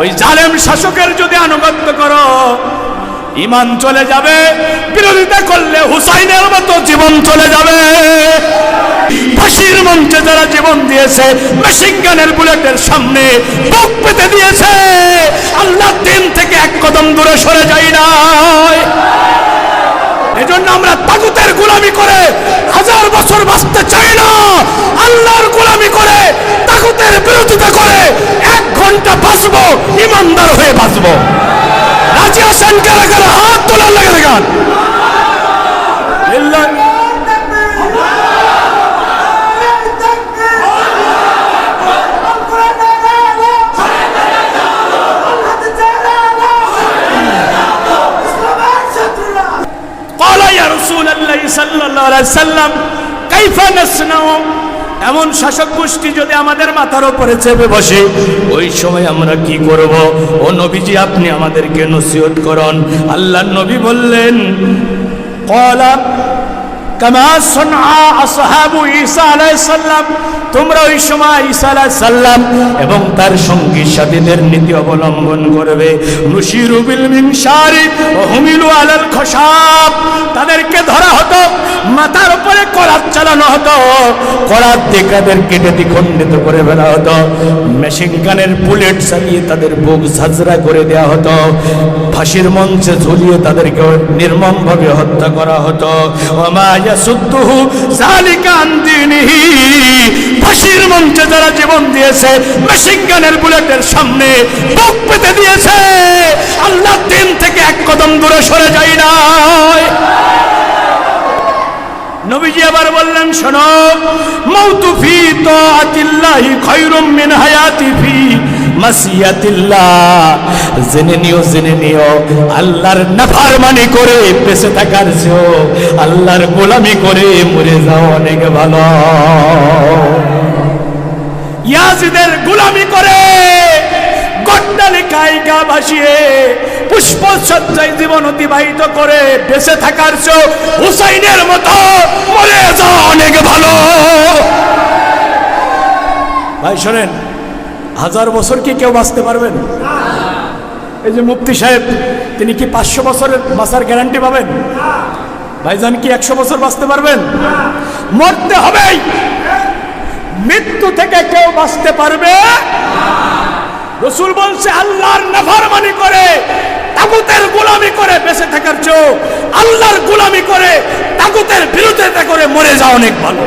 ওই জালেম শাসকের যদি আনুগত্য করো ঈমান চলে যাবে, বিরোধিতা করলে হুসাইনের মতো জীবন চলে যাবে। ফাঁসির মঞ্চে যারা জীবন দিয়েছে, মেশিন গানের বুলেটের সামনে বুক পেতে দিয়েছে, আল্লাহর দিন থেকে এক কদম দূরে সরে যাই নাই। এজন্য আমরা তাগুতের গোলামি করে 1000 বছর বাঁচতে চাই না, আল্লাহর গোলামি করে তাগুতের বিরোধিতা করে 1 ঘন্টা বাঁচবো, ইমানদার হয়ে বাঁচবো। রাজি আছেন কারা কারা? হাত তোলার লাগে দেখান। এমন শাসক গোষ্ঠী যদি আমাদের মাথার উপরে চেপে বসে, ওই সময় আমরা কি করব? ও নবীজি, আপনি আমাদেরকে নসিহত করুন। আল্লাহর নবী বললেন, ক্বালা কামা সানআ আসহাবু ঈসা আলাইহিস সালাম, তোমরা ওই সময় ঈসা আলাইহিস সালাম এবং তার সঙ্গী সাথীদের নীতি অবলম্বন করবে। নুশিরু বিল মিনশারি ওয়া হুমিলু আলাল খশাব, তাদেরকে ধরা হতো, মাথার উপরে করাত চালানো হতো, করাত দিয়ে তাদের কেটে দ্বিখণ্ডিত করে ফেলা হতো, মেশিন গানের বুলেট চালিয়ে তাদের বুক ঝাঁঝরা করে দেওয়া হতো, ফাঁসির মঞ্চে ঝুলিয়ে তাদেরকে নির্মমভাবে হত্যা করা হতো। ওয়া ইয়াসুদ্দুহু যালিকা আন দীনিহি, ফাঁসির মঞ্চে যারা জীবন দিয়েছে, মেশিন গানের বুলেটের সামনে বুক পেতে দিয়েছে, আল্লাহর দিন থেকে 1 কদম দূরে সরে যায় নাই। নবীজি আবার বললেন, শোনো, মাউতু ফি তাআতিল্লাহি খায়রুম মিন হায়াতি ফি মাসিয়াতিল্লাহ, জেনে নিও আল্লাহর নাফরমানি করে বেঁচে থাকার চেয়েও আল্লাহর গোলামি করে মরে যাওয়া অনেক ভালো। ইয়াজিদের গোলামি করে গড্ডালিকায় গা ভাসিয়ে পুষ্পসজ্জায় জীবন অতিবাহিত করে বেঁচে থাকার চেয়েও হুসাইনের মতো মরে যাওয়া অনেক ভালো। ভাই শোনেন, 1000 বছর কি কেউ বাঁচতে পারবেন? এই যে মুফতি সাহেব, তিনি কি 500 বছরের বাঁচার গ্যারান্টি পাবেন? ভাইজান কি 100 বছর বাঁচতে পারবেন? মরতে হবেই, মৃত্যু থেকে কেউ বাঁচতে পারবে। রাসূল বলছে, আল্লাহর নাফরমানি করে তাগুতের গোলামি করে বেঁচে থাকার চেয়েও আল্লাহর গোলামি করে তাগুতের বিরোধিতা করে মরে যাওয়া অনেক ভালো।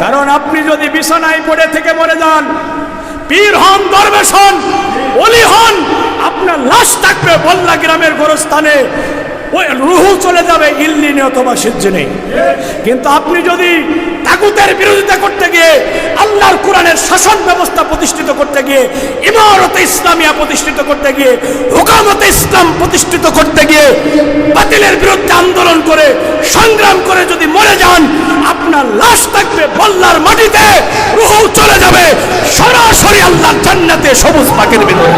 কারণ আপনি যদি বিছানায় পড়ে থেকে মরে যান, পীর হন, দরবেশ হন, ওলি হন, আপনার লাশ থাকবে বল্লা গ্রামের গোরস্থানে, ওই রুহু চলে যাবে ইল্লিনে অথবা সিজ্জিনে। কিন্তু আপনি যদি তাগুতের বিরোধিতা করতে গিয়ে, আল্লাহর কোরআনের শাসন ব্যবস্থা প্রতিষ্ঠিত করতে গিয়ে, ইমারতে ইসলামিয়া প্রতিষ্ঠিত করতে গিয়ে, হুকামতে ইসলাম প্রতিষ্ঠিত করতে গিয়ে বাতিলের বিরুদ্ধে আন্দোলন করে সংগ্রাম করে যদি মরে যান, আপনার লাশ থাকবে বল্লার মাটিতে, রুহু চলে যাবে সরাসরি আল্লাহর জান্নাতে সবুজ পাখির ভিতরে।